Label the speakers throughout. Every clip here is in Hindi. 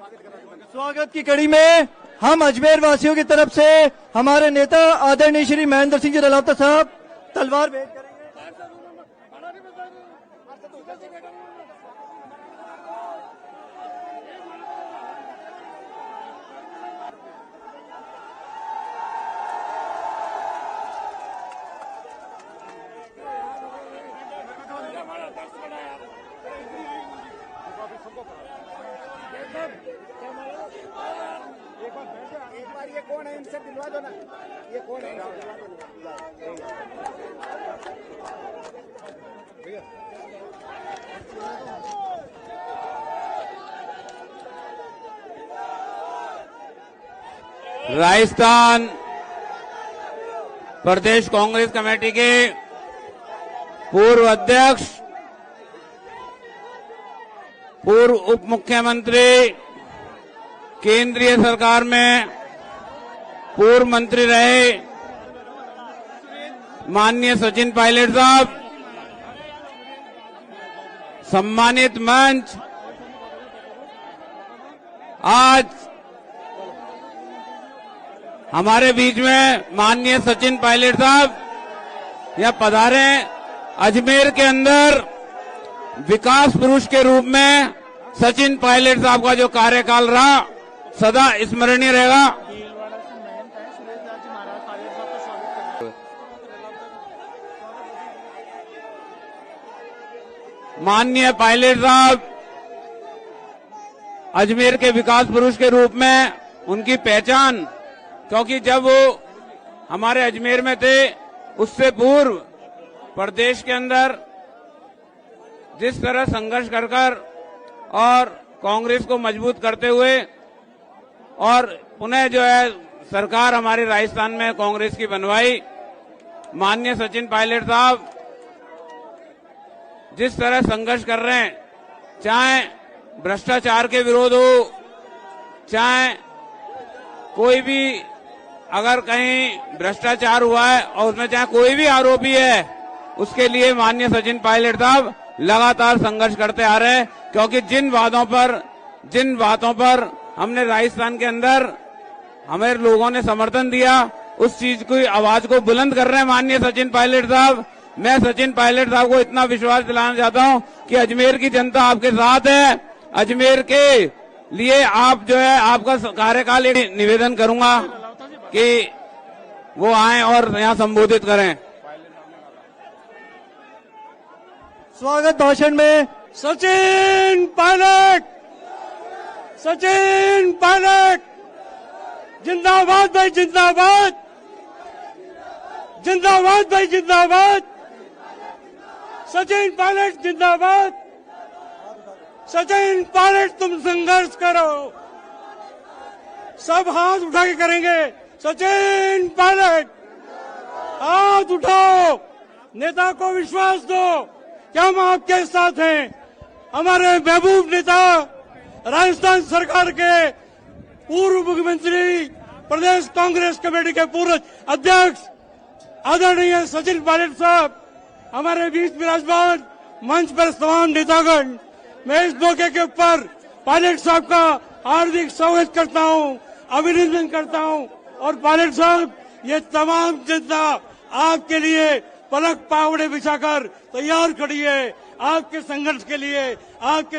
Speaker 1: स्वागत की कड़ी में हम अजमेर वासियों की तरफ से हमारे नेता आदरणीय श्री महेंद्र सिंह जी रलावता साहब तलवार भेंट करेंगे।
Speaker 2: एक बार ये कौन है, इनसे दिलवा दो ना, ये कौन है?
Speaker 3: राजस्थान प्रदेश कांग्रेस कमेटी के पूर्व अध्यक्ष, पूर्व उप मुख्यमंत्री, केंद्रीय सरकार में पूर्व मंत्री रहे माननीय सचिन पायलट साहब, सम्मानित मंच, आज हमारे बीच में माननीय सचिन पायलट साहब यह पधारे। अजमेर के अंदर विकास पुरुष के रूप में सचिन पायलट साहब का जो कार्यकाल रहा सदा स्मरणीय रहेगा। माननीय पायलट साहब अजमेर के विकास पुरुष के रूप में उनकी पहचान, क्योंकि जब वो हमारे अजमेर में थे उससे पूर्व प्रदेश के अंदर जिस तरह संघर्ष कर कर और कांग्रेस को मजबूत करते हुए और पुनः जो है सरकार हमारे राजस्थान में कांग्रेस की बनवाई, माननीय सचिन पायलट साहब जिस तरह संघर्ष कर रहे हैं, चाहे भ्रष्टाचार के विरोध हो, चाहे कोई भी अगर कहीं भ्रष्टाचार हुआ है और उसमें चाहे कोई भी आरोपी है, उसके लिए माननीय सचिन पायलट साहब लगातार संघर्ष करते आ रहे हैं। क्योंकि जिन बातों पर हमने राजस्थान के अंदर हमें लोगों ने समर्थन दिया, उस चीज की आवाज को बुलंद कर रहे हैं माननीय सचिन पायलट साहब। मैं सचिन पायलट साहब को इतना विश्वास दिलाना चाहता हूं कि अजमेर की जनता आपके साथ है। अजमेर के लिए आप जो है आपका कार्यकाल एक निवेदन करूंगा कि वो आए और यहां संबोधित करें।
Speaker 1: स्वागत भाषण में
Speaker 4: सचिन पायलट जिंदाबाद भाई, जिंदाबाद, जिंदाबाद भाई, जिंदाबाद, सचिन पायलट जिंदाबाद। सचिन पायलट तुम संघर्ष करो, सब हाथ उठा के करेंगे। सचिन पायलट हाथ उठाओ, नेता को विश्वास दो कि हम आपके साथ हैं। हमारे महबूब नेता राजस्थान सरकार के पूर्व मुख्यमंत्री, प्रदेश कांग्रेस कमेटी के पूर्व अध्यक्ष आदरणीय सचिन पायलट साहब हमारे बीच विराजमान, मंच पर तमाम नेतागण, मैं इस मौके के ऊपर पायलट साहब का हार्दिक स्वागत करता हूं, अभिनंदन करता हूं। और पायलट साहब, ये तमाम जनता आपके लिए पलक पावड़े बिछाकर तैयार खड़ी है, आपके संघर्ष के लिए, आपके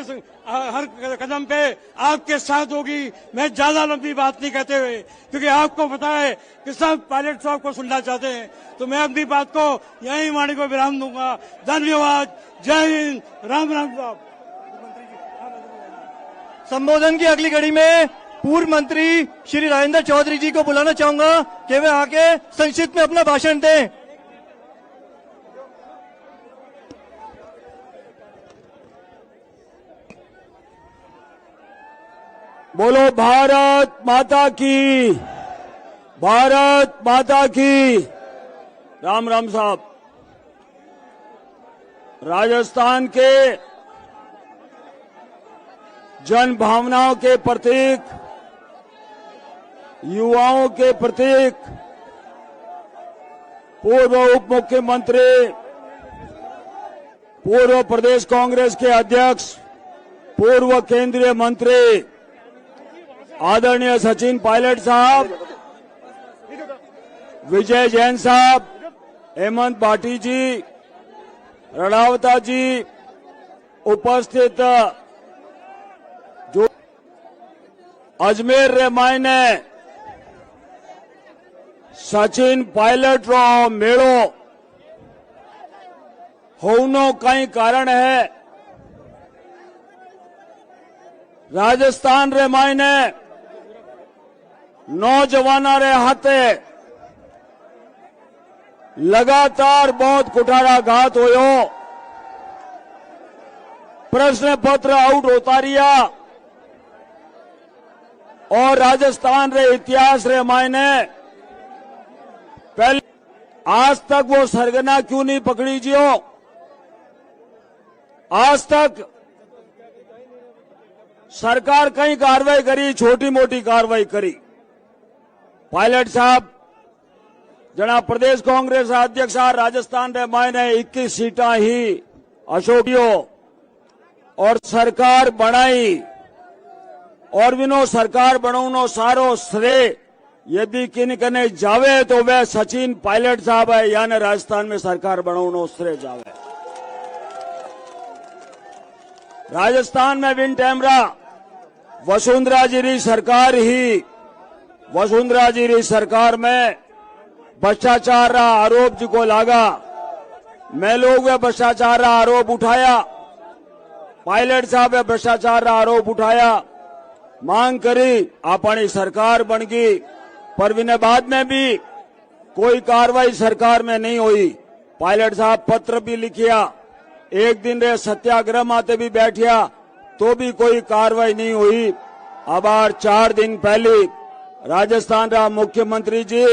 Speaker 4: हर कदम पे आपके साथ होगी। मैं ज्यादा लंबी बात नहीं कहते हुए, क्योंकि आपको पता है कि सब पायलट साहब को सुनना चाहते हैं, तो मैं अपनी बात को यहीं वाणी को विराम दूंगा। धन्यवाद, जय हिंद, राम राम साहब।
Speaker 1: संबोधन की अगली कड़ी में पूर्व मंत्री श्री राजेंद्र चौधरी जी को बुलाना चाहूंगा कि वे आके संक्षिप्त में अपना भाषण दें।
Speaker 4: बोलो भारत माता की, भारत माता की। राम राम साहब, राजस्थान के जन भावनाओं के प्रतीक, युवाओं के प्रतीक, पूर्व उप मुख्यमंत्री, पूर्व प्रदेश कांग्रेस के अध्यक्ष, पूर्व केंद्रीय मंत्री
Speaker 5: आदरणीय सचिन पायलट साहब, विजय जैन साहब, हेमंत भाटी जी, रणावता जी, उपस्थित जो अजमेर रे मायने सचिन पायलट रो मेड़ो होनो कई कारण है। राजस्थान रे मायने नौजवाना रे हाथे लगातार बहुत कुठारा घात होयो, प्रश्न पत्र आउट होता रिया और राजस्थान रे इतिहास रे मायने पहले आज तक वो सरगना क्यों नहीं पकड़ी जियो? आज तक सरकार कई कार्रवाई करी, छोटी मोटी कार्रवाई करी। पायलट साहब जना प्रदेश कांग्रेस अध्यक्ष राजस्थान रे मायने 21 सीटा ही अशोकियो और सरकार बनाई और विनो सरकार बनाउनो सारो श्रेय यदि किन कने जावे तो वह सचिन पायलट साहब है, यानी राजस्थान में सरकार बनाउनो श्रेय जावे। राजस्थान में विन टैमरा वसुंधरा जी री सरकार ही, वसुंधरा जी री सरकार में भ्रष्टाचार रा आरोप जी को लागा, मैं लोग वे भ्रष्टाचार रा आरोप उठाया, पायलट साहब वे भ्रष्टाचार रा आरोप उठाया, मांग करी, अपनी सरकार बन गई, पर विने बाद में भी कोई कार्रवाई सरकार में नहीं हुई। पायलट साहब पत्र भी लिखिया, एक दिन रे सत्याग्रह माते भी बैठिया तो भी कोई कार्रवाई नहीं हुई। अब 4 दिन पहले राजस्थान रा मुख्यमंत्री जी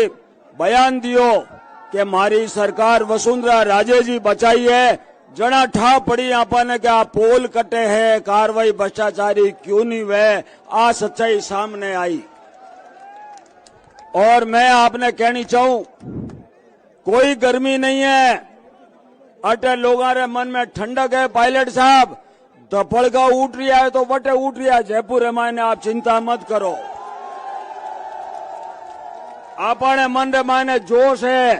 Speaker 5: बयान दियो कि मारी सरकार वसुंधरा राजे जी बचाई है, जना ठा पड़ी आपने क्या पोल कटे है, कार्रवाई भ्रष्टाचारी क्यों नहीं हुए, आ सच्चाई सामने आई। और मैं आपने कहनी चाहूं, कोई गर्मी नहीं है, अटे लोगों रे मन में ठंडक है। पायलट साहब दफड़गा उठ रिया है तो वटे उठ रिया, जयपुर मायने आप चिंता मत करो, अपने मन रे मायने जोश है,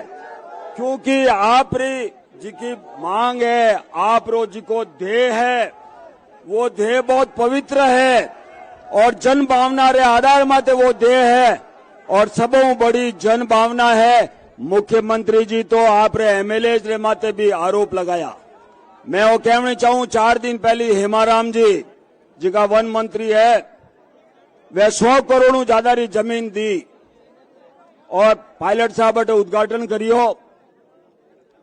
Speaker 5: क्योंकि आप री जी की मांग है, आप रो जी को ध्येय है, वो ध्येय बहुत पवित्र है और जन भावना रे आधार माते वो ध्येय है और सबों बड़ी जन भावना है। मुख्यमंत्री जी तो आप रे एमएलए रे माते भी आरोप लगाया। मैं वो कहना चाहूं, 4 दिन पहले हेमाराम जी का वन मंत्री है, वे 100 करोड़ ज्यादा री जमीन दी और पायलट साहब अटे उद्घाटन करियो,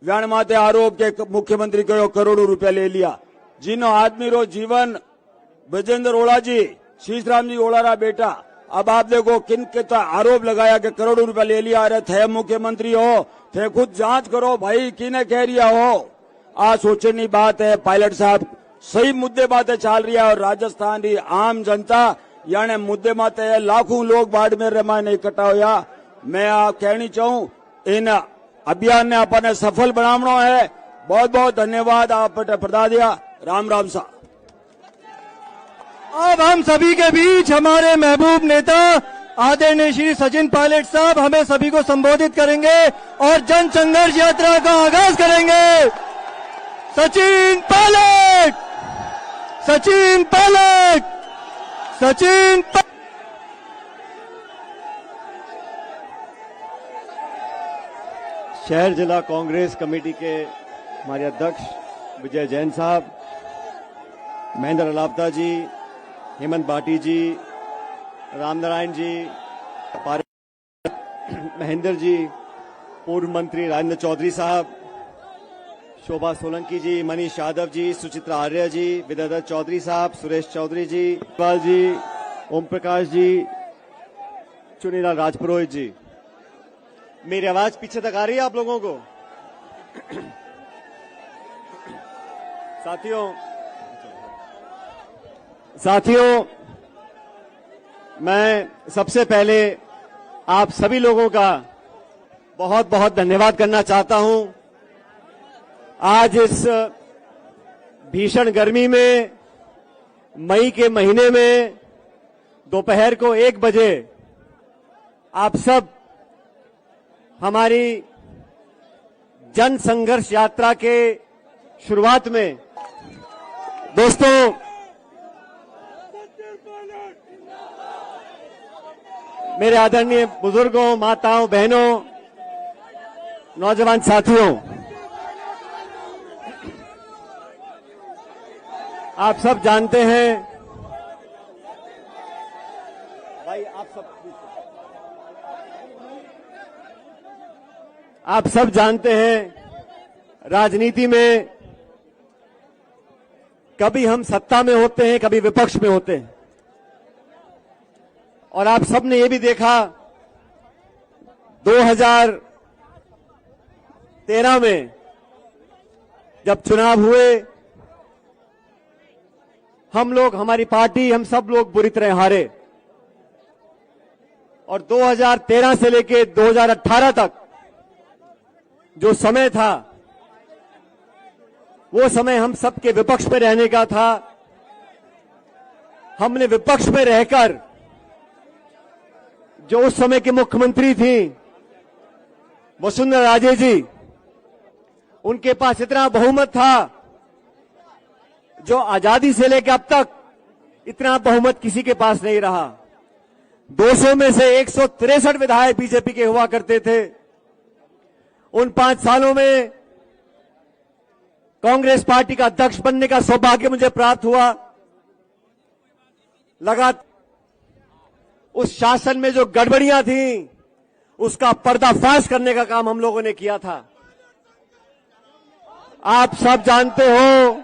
Speaker 5: व्यान माते आरोप के मुख्यमंत्री कहो करोड़ों रुपया ले लिया। जिनो आदमी रो जीवन ब्रजेंद्र ओला जी, शीशराम जी ओला रा बेटा, अब आप देखो किन के आरोप लगाया कि करोड़ों रुपया ले लिया। अरे थे मुख्यमंत्री हो, थे खुद जांच करो भाई, किने कह रिया हो। आ सोचने बात है, पायलट साहब सही मुद्दे बातें चल रही है और राजस्थान की आम जनता यानी मुद्दे माते है, लाखों लोग बाड़मेर रे मायने इकट्ठा होया। मैं आप कहनी चाहूं, इन अभियान ने अपने सफल बनावनो है। बहुत बहुत धन्यवाद आप प्रदा दिया। राम राम सा।
Speaker 1: अब हम सभी के बीच हमारे महबूब नेता आदरणीय श्री सचिन पायलट साहब हमें सभी को संबोधित करेंगे और जन संघर्ष यात्रा का आगाज करेंगे। सचिन पायलट, सचिन पायलट, सचिन
Speaker 6: शहर जिला कांग्रेस कमेटी के हमारे अध्यक्ष विजय जैन साहब, महेंद्र अलावता जी, हेमंत भाटी जी, रामनारायण जी, महेंद्र जी, पूर्व मंत्री राजेंद्र चौधरी साहब, शोभा सोलंकी जी, मनीष यादव जी, सुचित्रा आर्य जी, विद्याधर चौधरी साहब, सुरेश चौधरी जी, इकबाल जी, ओम प्रकाश जी, चुनीलाल राजपुरोहित जी। मेरी आवाज पीछे तक आ रही है आप लोगों को? साथियों, मैं सबसे पहले आप सभी लोगों का बहुत बहुत धन्यवाद करना चाहता हूं। आज इस भीषण गर्मी में, मई के महीने में दोपहर को 1 बजे आप सब हमारी जन संघर्ष यात्रा के शुरुआत में दोस्तों मेरे आदरणीय बुजुर्गों, माताओं, बहनों, नौजवान साथियों, आप सब जानते हैं भाई, आप सब जानते हैं राजनीति में कभी हम सत्ता में होते हैं, कभी विपक्ष में होते हैं। और आप सबने ये भी देखा 2013 में जब चुनाव हुए, हम लोग, हमारी पार्टी, हम सब लोग बुरी तरह हारे। और 2013 से लेके 2018 तक जो समय था, वो समय हम सबके विपक्ष में रहने का था। हमने विपक्ष में रहकर जो उस समय की मुख्यमंत्री थी वसुंधरा राजे जी, उनके पास इतना बहुमत था जो आजादी से लेकर अब तक इतना बहुमत किसी के पास नहीं रहा। 200 में से 163 विधायक बीजेपी के हुआ करते थे। उन 5 सालों में कांग्रेस पार्टी का अध्यक्ष बनने का सौभाग्य मुझे प्राप्त हुआ। लगातार उस शासन में जो गड़बड़ियां थीं, उसका पर्दाफाश करने का काम हम लोगों ने किया था। आप सब जानते हो,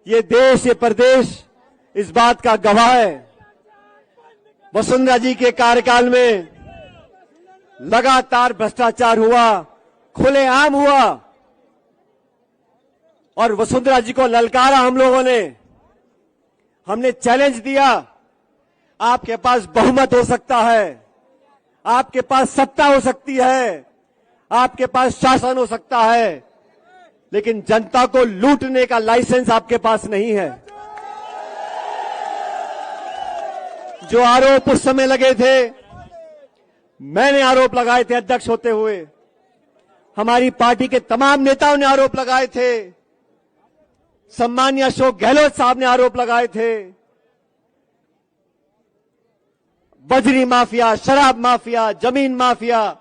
Speaker 6: ये देश, ये प्रदेश इस बात का गवाह है। वसुंधरा जी के कार्यकाल में लगातार भ्रष्टाचार हुआ, खुलेआम हुआ, और वसुंधरा जी को ललकारा हम लोगों ने। हमने चैलेंज दिया, आपके पास बहुमत हो सकता है, आपके पास सत्ता हो सकती है, आपके पास शासन हो सकता है, लेकिन जनता को लूटने का लाइसेंस आपके पास नहीं है। जो आरोप उस समय लगे थे, मैंने आरोप लगाए थे अध्यक्ष होते हुए, हमारी पार्टी के तमाम नेताओं ने आरोप लगाए थे, सम्मानीय अशोक गहलोत साहब ने आरोप लगाए थे। बजरी माफिया, शराब माफिया, जमीन माफिया,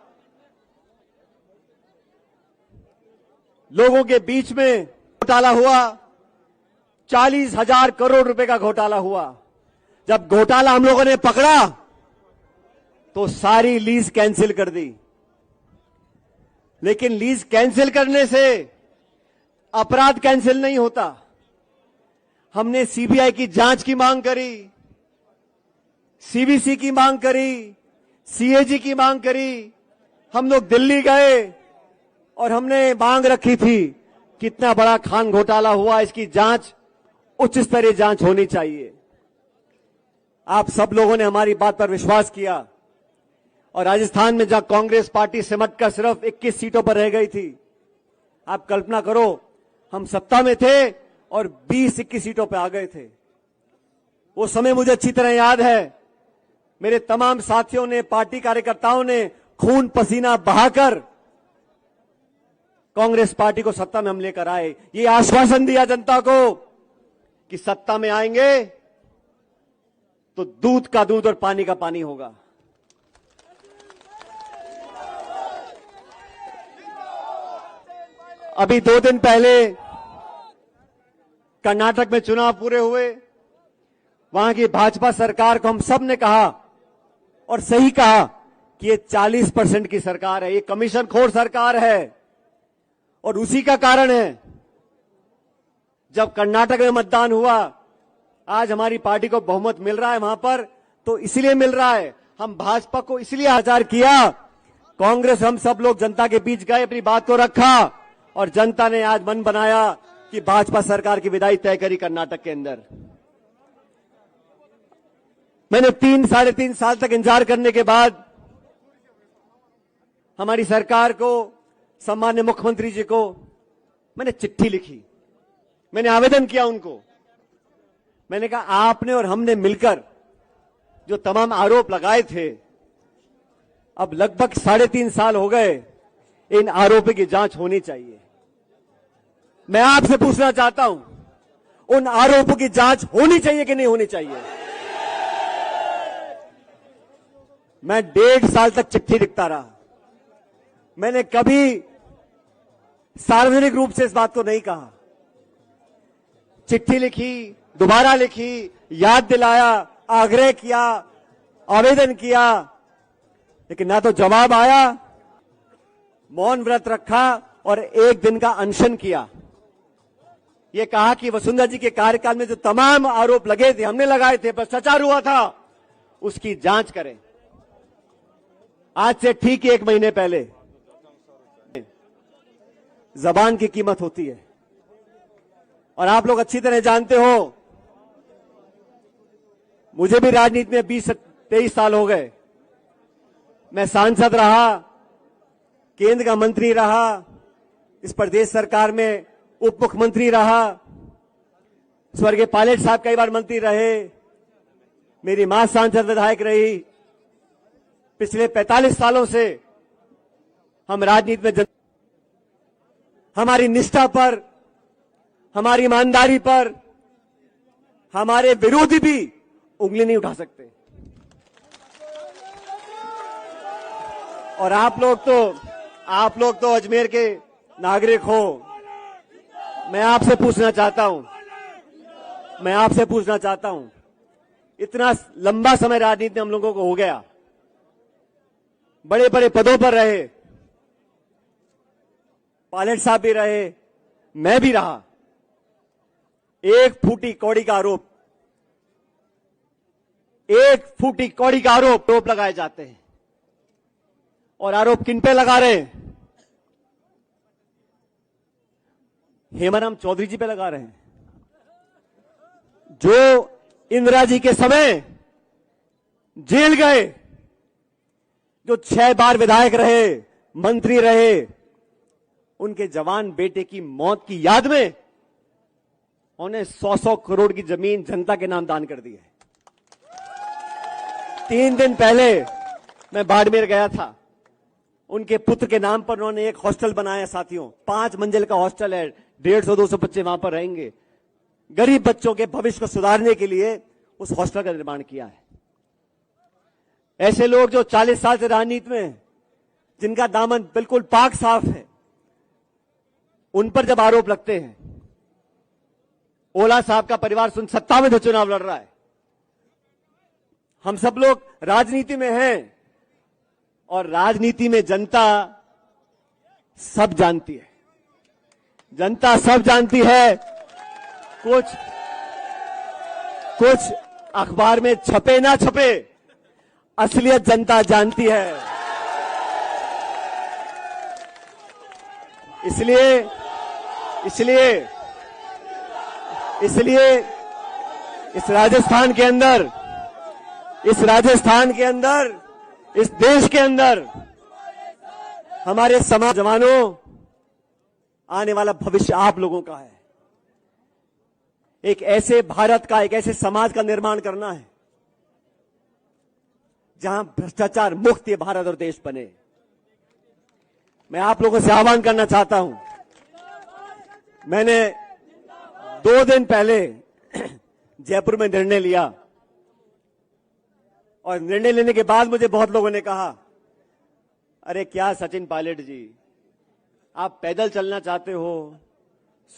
Speaker 6: लोगों के बीच में घोटाला हुआ। 40,000 करोड़ रुपए का घोटाला हुआ। जब घोटाला हम लोगों ने पकड़ा तो सारी लीज कैंसिल कर दी। लेकिन लीज कैंसिल करने से अपराध कैंसिल नहीं होता। हमने सीबीआई की जांच की मांग करी, सीवीसी की मांग करी, सीएजी की मांग करी। हम लोग दिल्ली गए और हमने मांग रखी थी, कितना बड़ा खान घोटाला हुआ, इसकी जांच, उच्च स्तरीय जांच होनी चाहिए। आप सब लोगों ने हमारी बात पर विश्वास किया। और राजस्थान में जहां कांग्रेस पार्टी सिमटकर सिर्फ 21 सीटों पर रह गई थी, आप कल्पना करो, हम सत्ता में थे और 20-21 सीटों पर आ गए थे। वो समय मुझे अच्छी तरह याद है। मेरे तमाम साथियों ने, पार्टी कार्यकर्ताओं ने खून पसीना बहाकर कांग्रेस पार्टी को सत्ता में हम लेकर आए। ये आश्वासन दिया जनता को कि सत्ता में आएंगे तो दूध का दूध और पानी का पानी होगा। अभी 2 दिन पहले कर्नाटक में चुनाव पूरे हुए। वहां की भाजपा सरकार को हम सब ने कहा, और सही कहा, कि ये 40% की सरकार है, ये कमीशन खोर सरकार है। और उसी का कारण है, जब कर्नाटक में मतदान हुआ, आज हमारी पार्टी को बहुमत मिल रहा है वहां पर, तो इसलिए मिल रहा है, हम भाजपा को इसलिए आचार किया। कांग्रेस, हम सब लोग जनता के बीच गए, अपनी बात को रखा, और जनता ने आज मन बनाया कि भाजपा सरकार की विदाई तय करी कर्नाटक के अंदर। मैंने 3-3.5 साल तक इंतजार करने के बाद हमारी सरकार को, सम्मान्य मुख्यमंत्री जी को मैंने चिट्ठी लिखी, मैंने आवेदन किया उनको। मैंने कहा, आपने और हमने मिलकर जो तमाम आरोप लगाए थे, अब लगभग 3.5 साल हो गए, इन आरोपों की जांच होनी चाहिए। मैं आपसे पूछना चाहता हूं, उन आरोपों की जांच होनी चाहिए कि नहीं होनी चाहिए? मैं 1.5 साल तक चिट्ठी लिखता रहा। मैंने कभी सार्वजनिक रूप से इस बात को नहीं कहा। चिट्ठी लिखी, दोबारा लिखी, याद दिलाया, आग्रह किया, आवेदन किया, लेकिन ना तो जवाब आया। मौन व्रत रखा और 1 दिन का अनशन किया। ये कहा कि वसुंधरा जी के कार्यकाल में जो तमाम आरोप लगे थे, हमने लगाए थे, भ्रष्टाचार हुआ था, उसकी जांच करें। आज से ठीक 1 महीने पहले जबान की कीमत होती है, और आप लोग अच्छी तरह जानते हो, मुझे भी राजनीति में 20-23 साल हो गए। मैं सांसद रहा, केंद्र का मंत्री रहा, इस प्रदेश सरकार में उप मुख्यमंत्री रहा, स्वर्गीय पायलट साहब कई बार मंत्री रहे, मेरी मां सांसद विधायक रही। पिछले 45 सालों से हम राजनीति में हमारी निष्ठा पर, हमारी ईमानदारी पर हमारे विरोधी भी उंगली नहीं उठा सकते। और आप लोग तो अजमेर के नागरिक हो। मैं आपसे पूछना चाहता हूं, इतना लंबा समय राजनीति में हम लोगों को हो गया, बड़े बड़े पदों पर रहे, पायलट साहब भी रहे, मैं भी रहा। 1 फूटी कौड़ी का आरोप लगाए जाते हैं। और आरोप किन पे लगा रहे हैं? हेमाराम चौधरी जी पे लगा रहे हैं, जो इंदिरा जी के समय जेल गए, जो 6 बार विधायक रहे, मंत्री रहे। उनके जवान बेटे की मौत की याद में उन्हें 100-100 करोड़ की जमीन जनता के नाम दान कर दी है। 3 दिन पहले मैं बाड़मेर गया था। उनके पुत्र के नाम पर उन्होंने एक हॉस्टल बनाया। साथियों, 5 मंजिल का हॉस्टल है, 150-200 बच्चे वहां पर रहेंगे। गरीब बच्चों के भविष्य को सुधारने के लिए उस हॉस्टल का निर्माण किया है। ऐसे लोग जो 40 साल से राजनीति में, जिनका दामन बिल्कुल पाक साफ है, उन पर जब आरोप लगते हैं। ओला साहब का परिवार सत्ता में चुनाव लड़ रहा है। हम सब लोग राजनीति में हैं, और राजनीति में जनता सब जानती है। जनता सब जानती है। कुछ अखबार में छपे ना छपे, असलियत जनता जानती है। इसलिए इस राजस्थान के अंदर, इस देश के अंदर हमारे समाज जवानों, आने वाला भविष्य आप लोगों का है। एक ऐसे भारत का, एक ऐसे समाज का निर्माण करना है जहां भ्रष्टाचार मुक्त ये भारत और देश बने। मैं आप लोगों से आह्वान करना चाहता हूं। मैंने 2 दिन पहले जयपुर में निर्णय लिया, और निर्णय लेने के बाद मुझे बहुत लोगों ने कहा, अरे क्या सचिन पायलट जी, आप पैदल चलना चाहते हो,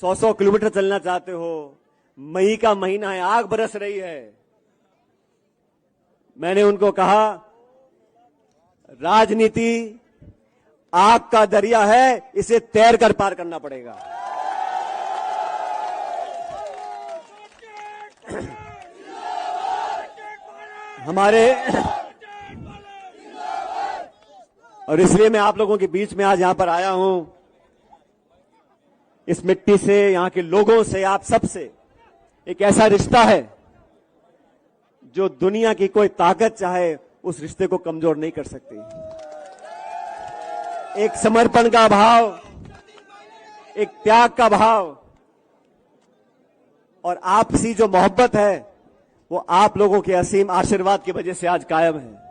Speaker 6: 100-100 किलोमीटर चलना चाहते हो, मई का महीना है, आग बरस रही है। मैंने उनको कहा, राजनीति आग का दरिया है, इसे तैर कर पार करना पड़ेगा। और इसलिए मैं आप लोगों के बीच में आज यहां पर आया हूं। इस मिट्टी से, यहां के लोगों से, आप सबसे एक ऐसा रिश्ता है जो दुनिया की कोई ताकत चाहे उस रिश्ते को कमजोर नहीं कर सकती। एक समर्पण का भाव, एक त्याग का भाव, और आपसी जो मोहब्बत है, वो आप लोगों के असीम आशीर्वाद की वजह से आज कायम है।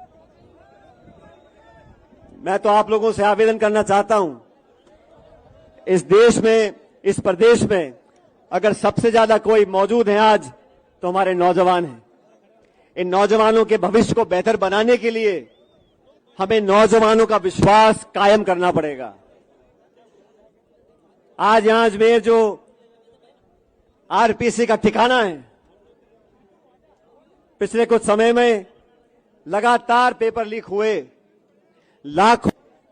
Speaker 6: मैं तो आप लोगों से आवेदन करना चाहता हूं, इस देश में, इस प्रदेश में अगर सबसे ज्यादा कोई मौजूद है आज तो हमारे नौजवान हैं। इन नौजवानों के भविष्य को बेहतर बनाने के लिए हमें नौजवानों का विश्वास कायम करना पड़ेगा। आज यहां अजमेर जो आरपीसी का ठिकाना है, पिछले कुछ समय में लगातार पेपर लीक हुए, लाखों,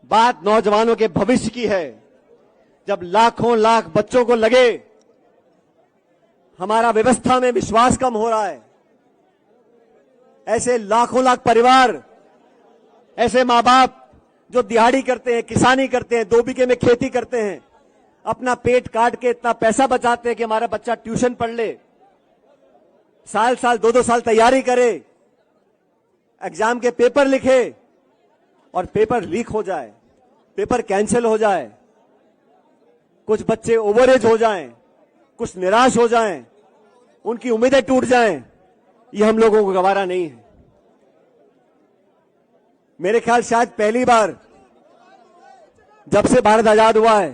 Speaker 6: बात नौजवानों के भविष्य की है। जब लाखों लाख बच्चों को लगे हमारा व्यवस्था में विश्वास कम हो रहा है, ऐसे लाखों लाख परिवार, ऐसे मां बाप जो दिहाड़ी करते हैं, किसानी करते हैं, 2 बीघे में खेती करते हैं, अपना पेट काट के इतना पैसा बचाते हैं कि हमारा बच्चा ट्यूशन पढ़ ले, साल साल 2-2 साल तैयारी करे, एग्जाम के पेपर लिखे और पेपर लीक हो जाए, पेपर कैंसिल हो जाए, कुछ बच्चे ओवरेज हो जाएं, कुछ निराश हो जाएं, उनकी उम्मीदें टूट जाएं, ये हम लोगों को गवारा नहीं है। मेरे ख्याल शायद पहली बार जब से भारत आजाद हुआ है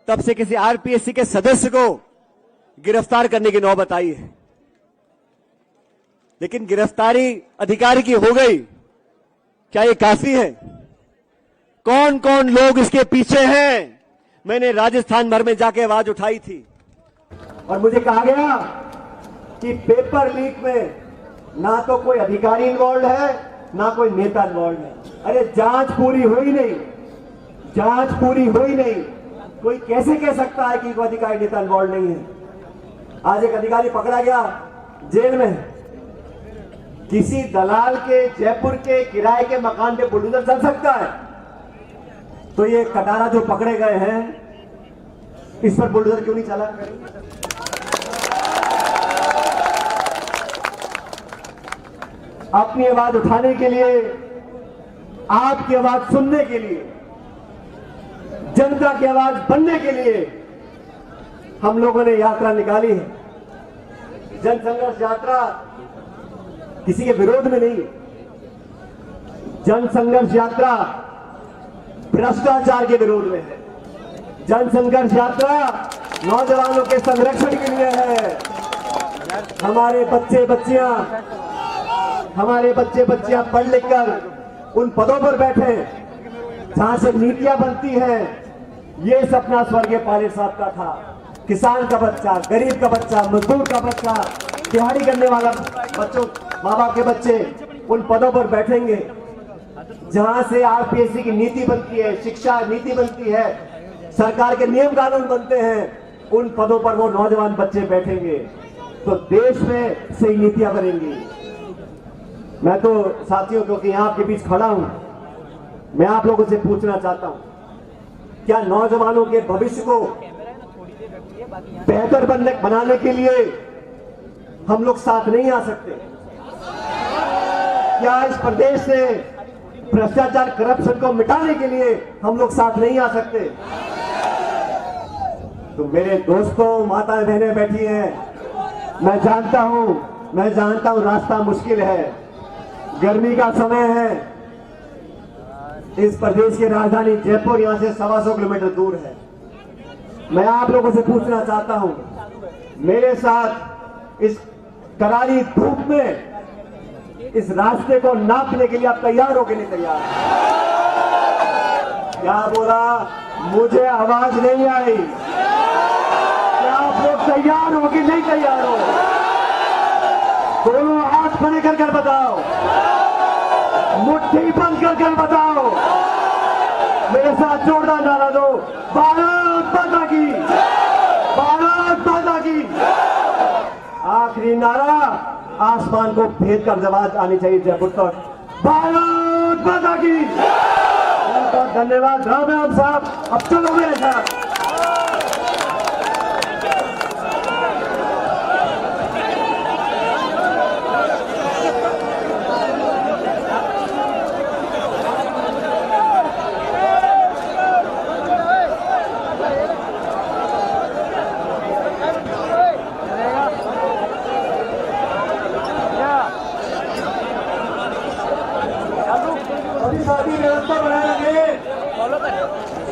Speaker 6: तब से किसी आरपीएससी के सदस्य को गिरफ्तार करने की नौबत आई है। लेकिन गिरफ्तारी अधिकारी की हो गई, क्या ये काफी है? कौन कौन लोग इसके पीछे हैं? मैंने राजस्थान भर में जाके आवाज उठाई थी और मुझे कहा गया कि पेपर लीक में ना तो कोई अधिकारी इन्वॉल्व है, ना कोई नेता इन्वॉल्व है। अरे जांच पूरी हुई नहीं, जांच पूरी हुई नहीं, कोई कैसे कह सकता है कि कोई अधिकारी नेता इन्वॉल्व नहीं है? आज एक अधिकारी पकड़ा गया जेल में, किसी दलाल के जयपुर के किराए के मकान पे बुलडोजर चल सकता है? तो ये कटारा जो पकड़े गए हैं, इस पर बुलडोजर क्यों नहीं चला? अपनी आवाज उठाने के लिए, आपकी आवाज सुनने के लिए, जनता की आवाज बनने के लिए हम लोगों ने यात्रा निकाली है। जन संघर्ष यात्रा किसी के विरोध में नहीं, जन संघर्ष यात्रा भ्रष्टाचार के विरोध में है। जन संघर्ष यात्रा नौजवानों के संरक्षण के लिए है। हमारे बच्चे बच्चियां पढ़ लिख कर उन पदों पर बैठे जहां से नीतियां बनती हैं। ये सपना स्वर्गीय पायलट साहब का था। किसान का बच्चा, गरीब का बच्चा, मजदूर का बच्चा, दिहाड़ी करने वाला बच्चों, माँ बाप के बच्चे उन पदों पर बैठेंगे जहां से आरपीएससी की नीति बनती है, शिक्षा नीति बनती है, सरकार के नियम कानून बनते हैं। उन पदों पर वो नौजवान बच्चे बैठेंगे तो देश में सही नीतियां बनेंगी। मैं तो साथियों, क्योंकि यहां आपके बीच खड़ा हूं, मैं आप लोगों से पूछना चाहता हूं, क्या नौजवानों के भविष्य को बेहतर बनाने के लिए हम लोग साथ नहीं आ सकते? क्या इस प्रदेश से भ्रष्टाचार, करप्शन को मिटाने के लिए हम लोग साथ नहीं आ सकते? तो मेरे दोस्तों, माताएं बहनें बैठी हैं, मैं जानता हूं रास्ता मुश्किल है, गर्मी का समय है, इस प्रदेश की राजधानी जयपुर यहां से 125 किलोमीटर दूर है। मैं आप लोगों से पूछना चाहता हूं, मेरे साथ इस करारी धूप में इस रास्ते को नापने के लिए आप तैयार हो कि नहीं तैयार? क्या बोला? मुझे आवाज नहीं आई। क्या आप लोग तैयार हो कि नहीं तैयार हो? दोनों हाथ बने कर बताओ, मुट्ठी बंद कर बताओ, मेरे साथ जोरदार नारा दो, भारत माता की, भारत माता की। आखिरी नारा आसमान को भेद कर आवाज आनी चाहिए जयपुर तक, भारत माता की। बहुत धन्यवाद राम राम साहब, अब चलो मेरे साथ।
Speaker 1: अभी शादी व्यवस्था बनाए रखें।